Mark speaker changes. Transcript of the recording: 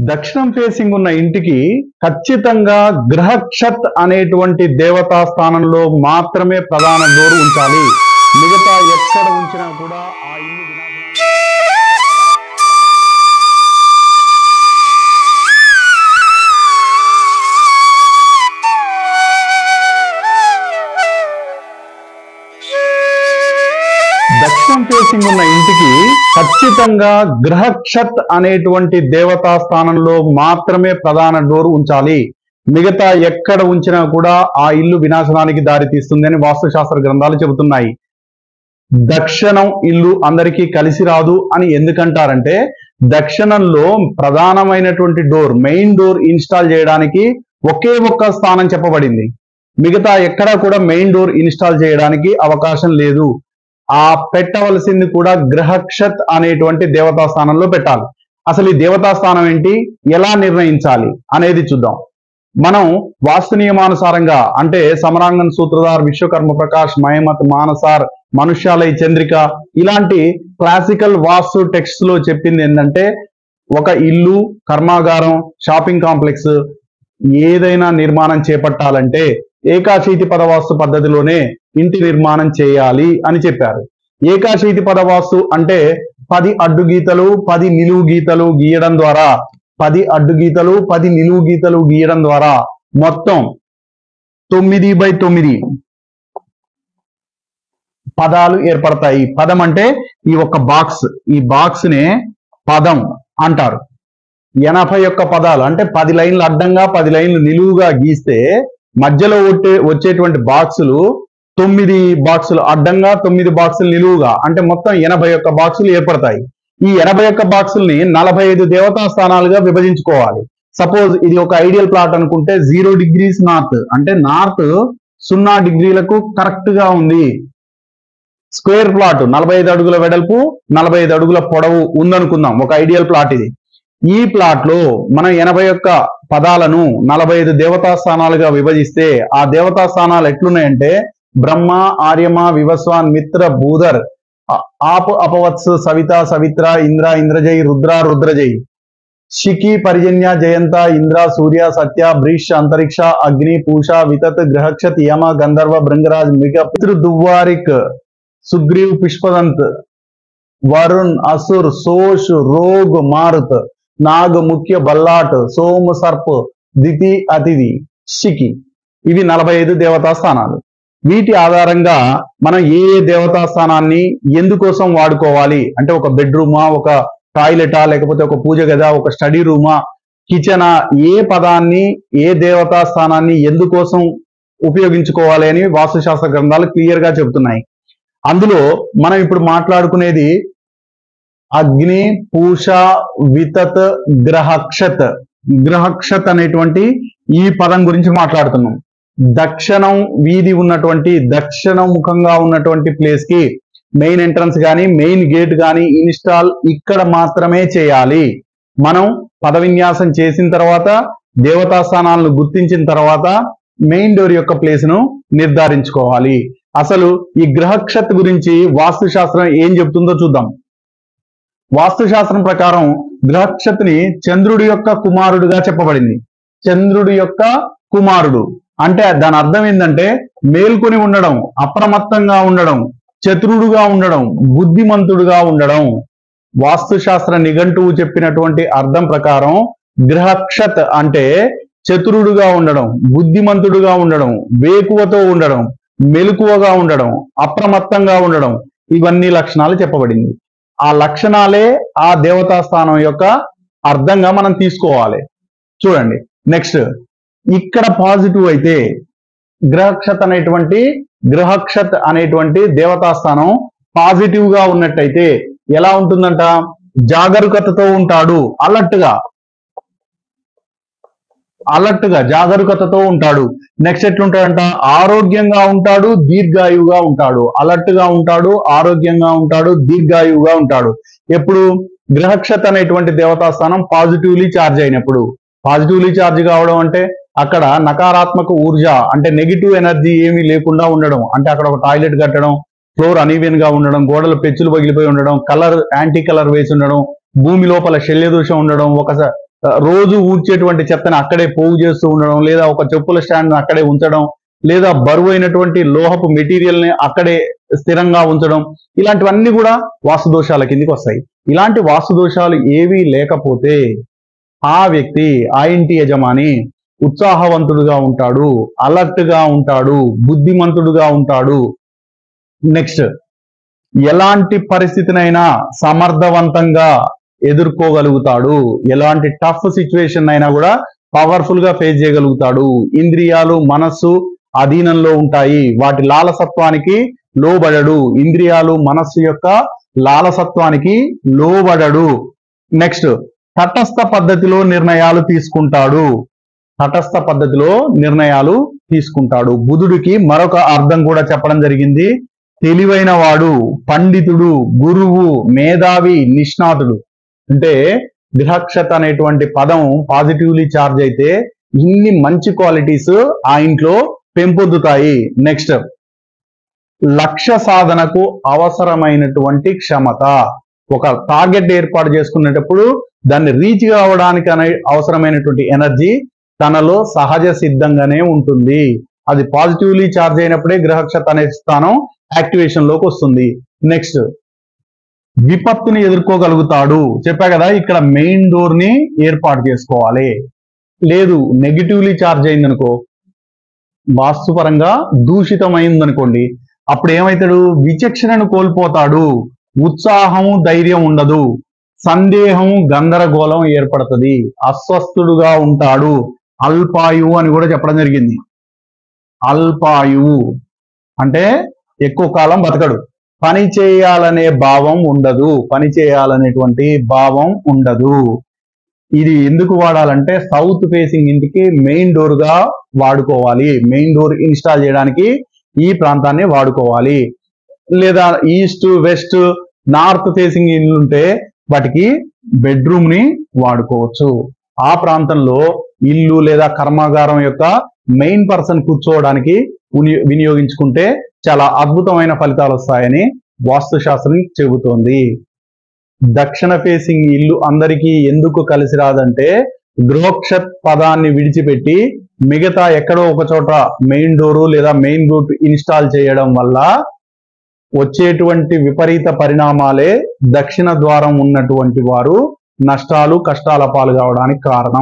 Speaker 1: దక్షిణం ఫేసింగ్ ఉన్న ఇంటికి ఖచ్చితంగా గ్రహక్షత్ అనేటువంటి దేవతా స్థానంలో మాత్రమే ప్రధాన డోర్ ఉంచాలి. మిగతా ఎక్కడ ఉంచినా కూడా ఆ ఇల్లు దక్షిణం ఫేసింగ్ ఉన్న ఇంటికి ఖచ్చితంగా గ్రహక్షత్ అనేటువంటి దేవతా స్థానంలో మాత్రమే ప్రధాన డోర్ ఉంచాలి. మిగతా ఎక్కడ ఉంచినా కూడా ఆ ఇల్లు వినాశనానికి దారి తీస్తుంది అని వాస్తుశాస్త్ర గ్రంథాలు చెబుతున్నాయి. దక్షిణం ఇల్లు అందరికీ కలిసి రాదు అని ఎందుకంటారంటే, దక్షిణంలో ప్రధానమైనటువంటి డోర్, మెయిన్ డోర్ ఇన్స్టాల్ చేయడానికి ఒకే ఒక్క స్థానం చెప్పబడింది. మిగతా ఎక్కడా కూడా మెయిన్ డోర్ ఇన్స్టాల్ చేయడానికి అవకాశం లేదు. ఆ పెట్టవలసింది కూడా గ్రహక్షత్ అనేటువంటి దేవతా స్థానంలో పెట్టాలి. అసలు ఈ దేవతా స్థానం ఏంటి, ఎలా నిర్ణయించాలి అనేది చూద్దాం. మనం వాస్తు నియమానుసారంగా అంటే సమరాంగన్ సూత్రధార్, విశ్వకర్మ ప్రకాష్, మహమత్, మానసార్, మనుష్యాలయ చంద్రిక ఇలాంటి క్లాసికల్ వాస్తు టెక్స్ట్ లో చెప్పింది ఏంటంటే, ఒక ఇల్లు, కర్మాగారం, షాపింగ్ కాంప్లెక్స్ ఏదైనా నిర్మాణం చేపట్టాలంటే ఏకాశీతి పదవాస్తు పద్ధతిలోనే ఇంటి నిర్మాణం చేయాలి అని చెప్పారు. ఏకాశీతి పదవాస్తు అంటే 10 అడ్డు గీతలు 10 నిలువు గీతలు గీయడం ద్వారా 10 అడ్డు గీతలు 10 నిలువు గీతలు గీయడం ద్వారా మొత్తం 9x9 పదాలు ఏర్పడతాయి. పదం అంటే ఈ ఒక బాక్స్, ఈ బాక్స్ నే పదం అంటారు. 81 పదాలు అంటే 10 లైన్లు అడ్డంగా 10 లైన్లు నిలువుగా గీస్తే మధ్యలో వచ్చేటువంటి బాక్సులు 9 బాక్సులు అడ్డంగా 9 బాక్సులు నిలువుగా అంటే మొత్తం 81 బాక్సులు ఏర్పడతాయి. ఈ 81 బాక్సుల్ని 45 దేవతా స్థానాలుగా విభజించుకోవాలి. సపోజ్ ఇది ఒక ఐడియల్ ప్లాట్ అనుకుంటే 0 degrees నార్త్ అంటే నార్త్ 0 డిగ్రీలకు కరెక్ట్ గా ఉంది. స్క్వేర్ ప్లాట్ 45 అడుగుల వెడల్పు 45 అడుగుల పొడవు ఉందనుకుందాం, ఒక ఐడియల్ ప్లాట్ ఇది. ఈ ప్లాట్ లో మనం 81 పదాలను 45 దేవతా స్థానాలుగా విభజిస్తే ఆ దేవతా స్థానాలు ఎట్లున్నాయంటే బ్రహ్మ, ఆర్యమ, వివస్వాన్, మిత్ర, భూధర్, ఆప్, అపవత్స్, సవిత, సవిత్ర, ఇంద్ర, ఇంద్రజయ్, రుద్ర, రుద్రజయ్, శిఖి, పర్జన్య, జయంత, ఇంద్ర, సూర్య, సత్య, బ్రీష్, అంతరిక్ష, అగ్ని, పూష, వితత్, గ్రహక్షత్, యమ, గంధర్వ, భృంగరాజ్, మిగ, పితృ, దువ్వారిక్, సుగ్రీవ్, పుష్పదంత్, వరుణ్, అసుర్, సోష్, రోగ్, మారుత్, నాగ్, ముఖ్య, బల్లాట్, సోమ, సర్ప్, దితి, అతిథి, శిఖి. ఇవి 45 దేవతా స్థానాలు. వీటి ఆధారంగా మనం ఏ దేవతా స్థానాన్ని ఎందుకోసం వాడుకోవాలి అంటే, ఒక బెడ్రూమా, ఒక టాయిలెటా, లేకపోతే ఒక పూజ గదా, ఒక స్టడీ రూమా, కిచెనా, ఏ పదాన్ని ఏ దేవతా స్థానాన్ని ఎందుకోసం ఉపయోగించుకోవాలి అని వాస్తుశాస్త్ర గ్రంథాలు క్లియర్ గా చెబుతున్నాయి. అందులో మనం ఇప్పుడు మాట్లాడుకునేది అగ్ని, పూష, వితత్, గ్రహక్షత్. గ్రహక్షత్ అనేటువంటి ఈ పదం గురించి మాట్లాడుతున్నాం. దక్షిణం వీధి ఉన్నటువంటి, దక్షిణ ముఖంగా ఉన్నటువంటి ప్లేస్ కి మెయిన్ ఎంట్రన్స్ కానీ మెయిన్ గేట్ కానీ ఇన్స్టాల్ ఇక్కడ మాత్రమే చేయాలి. మనం పద విన్యాసం చేసిన తర్వాత దేవతా స్థానాలను గుర్తించిన తర్వాత మెయిన్ డోర్ యొక్క ప్లేస్ ను నిర్ధారించుకోవాలి. అసలు ఈ గ్రహక్షత్ గురించి వాస్తుశాస్త్రం ఏం చెప్తుందో చూద్దాం. వాస్తుశాస్త్రం ప్రకారం గ్రహక్షత్ని చంద్రుడి యొక్క కుమారుడుగా చెప్పబడింది. చంద్రుడి యొక్క కుమారుడు అంటే దాని అర్థం ఏంటంటే మేల్కొని ఉండడం, అప్రమత్తంగా ఉండడం, చతురుడుగా ఉండడం, బుద్ధిమంతుడుగా ఉండడం. వాస్తుశాస్త్ర నిఘంటువు చెప్పినటువంటి అర్థం ప్రకారం గ్రహక్షత్ అంటే చతురుడుగా ఉండడం, బుద్ధిమంతుడుగా ఉండడం, వేకువతో ఉండడం, మెలకువగా ఉండడం, అప్రమత్తంగా ఉండడం, ఇవన్నీ లక్షణాలు చెప్పబడింది. ఆ లక్షణాలే ఆ దేవతా స్థానం యొక్క అర్థంగా మనం తీసుకోవాలి. చూడండి నెక్స్ట్, ఇక్కడ పాజిటివ్ అయితే గ్రహక్షత్ అనేటువంటి దేవతా స్థానం పాజిటివ్ గా ఉన్నట్టయితే ఎలా ఉంటుందంట, జాగరూకతతో ఉంటాడు, అలర్ట్ గా జాగరూకతతో ఉంటాడు. నెక్స్ట్ ఎట్లుంటాడంట, ఆరోగ్యంగా ఉంటాడు, దీర్ఘాయువుగా ఉంటాడు. అలర్ట్ గా ఉంటాడు, ఆరోగ్యంగా ఉంటాడు, దీర్ఘాయువుగా ఉంటాడు. ఎప్పుడు గ్రహక్షత్ అనేటువంటి దేవతా స్థానం పాజిటివ్లీ ఛార్జ్ అయినప్పుడు. పాజిటివ్లీ ఛార్జ్ కావడం అంటే అక్కడ నకారాత్మక ఊర్జ అంటే నెగిటివ్ ఎనర్జీ ఏమీ లేకుండా ఉండడం. అంటే అక్కడ ఒక టాయిలెట్ కట్టడం, ఫ్లోర్ అనీవెన్ గా ఉండడం, గోడలు పెచ్చులు పగిలిపోయి ఉండడం, కలర్ యాంటీ కలర్ వేసి ఉండడం, భూమి లోపల శల్య దోషం ఉండడం, రోజు ఊడ్చేటువంటి చెత్తని అక్కడే పోగు చేస్తూ ఉండడం, లేదా ఒక చెప్పుల స్టాండ్ అక్కడే ఉంచడం, లేదా బరువు అయినటువంటి లోహపు మెటీరియల్ ని అక్కడే స్థిరంగా ఉంచడం, ఇలాంటివన్నీ కూడా వాస్తు దోషాల కిందికి వస్తాయి. ఇలాంటి వాస్తు దోషాలు ఏవీ లేకపోతే ఆ వ్యక్తి, ఆ ఇంటి యజమాని ఉత్సాహవంతుడుగా ఉంటాడు, అలర్ట్ గా ఉంటాడు, బుద్ధిమంతుడుగా ఉంటాడు. నెక్స్ట్, ఎలాంటి పరిస్థితినైనా సమర్థవంతంగా ఎదుర్కోగలుగుతాడు, ఎలాంటి టఫ్ సిచ్యువేషన్ అయినా కూడా పవర్ఫుల్ గా ఫేస్ చేయగలుగుతాడు. ఇంద్రియాలు, మనస్సు అధీనంలో ఉంటాయి, వాటి లాలసత్వానికి లోబడడు. ఇంద్రియాలు, మనస్సు యొక్క లాలసత్వానికి లోబడడు. నెక్స్ట్, తటస్థ పద్ధతిలో నిర్ణయాలు తీసుకుంటాడు. తటస్థ పద్ధతిలో నిర్ణయాలు తీసుకుంటాడు. బుధుడికి మరొక అర్థం కూడా చెప్పడం జరిగింది. తెలివైన వాడు, పండితుడు, గురువు, మేధావి, నిష్ణాతుడు. అంటే గ్రహక్షత అనేటువంటి పదం పాజిటివ్లీ చార్జ్ అయితే ఇన్ని మంచి క్వాలిటీస్ ఆ ఇంట్లో పెంపొందుతాయి. నెక్స్ట్, లక్ష్య సాధనకు అవసరమైనటువంటి క్షమత. ఒక టార్గెట్ ఏర్పాటు చేసుకునేటప్పుడు దాన్ని రీచ్ కావడానికి అవసరమైనటువంటి ఎనర్జీ తనలో సహజ సిద్ధంగానే ఉంటుంది. అది పాజిటివ్లీ చార్జ్ అయినప్పుడే గ్రహక్షత అనే స్థానం యాక్టివేషన్ లోకి వస్తుంది. నెక్స్ట్, విపత్తుని ఎదుర్కోగలుగుతాడు. చెప్పా కదా, ఇక్కడ మెయిన్ డోర్ ని ఏర్పాటు చేసుకోవాలి. లేదు, నెగిటివ్లీ చార్జ్ అయిందనుకో, వాస్తుపరంగా దూషితమైందనుకోండి, అప్పుడు ఏమవుతాడు? విచక్షణను కోల్పోతాడు, ఉత్సాహం, ధైర్యం ఉండదు, సందేహం, గందరగోళం ఏర్పడుతుంది, అస్వస్థుడుగా ఉంటాడు, అల్పాయువు అని కూడా చెప్పడం జరిగింది. అల్పాయువు అంటే ఎక్కువ కాలం బతకడు, పని చేయాలనే భావం ఉండదు, పని చేయాలనేటువంటి భావం ఉండదు. ఇది ఎందుకు వాడాలంటే సౌత్ ఫేసింగ్ ఇంటికి మెయిన్ డోర్ గా వాడుకోవాలి. మెయిన్ డోర్ ఇన్స్టాల్ చేయడానికి ఈ ప్రాంతాన్ని వాడుకోవాలి. లేదా ఈస్ట్, వెస్ట్, నార్త్ ఫేసింగ్ ఇల్లు ఉంటే వాటికి బెడ్రూమ్ ని వాడుకోవచ్చు. ఆ ప్రాంతంలో ఇల్లు లేదా కర్మాగారం యొక్క మెయిన్ పర్సన్ కూర్చోవడానికి వినియోగించుకుంటే చాలా అద్భుతమైన ఫలితాలు వస్తాయని వాస్తుశాస్త్రం చెబుతోంది. దక్షిణ ఫేసింగ్ ఇల్లు అందరికీ ఎందుకు కలిసి రాదంటే, గృహక్షత్ పదాన్ని విడిచిపెట్టి మిగతా ఎక్కడో ఒక చోట మెయిన్ డోరు లేదా మెయిన్ రూట్ ఇన్స్టాల్ చేయడం వల్ల వచ్చేటువంటి విపరీత పరిణామాలే దక్షిణ ద్వారం ఉన్నటువంటి వారు నష్టాలు, కష్టాల పాలు కావడానికి కారణం.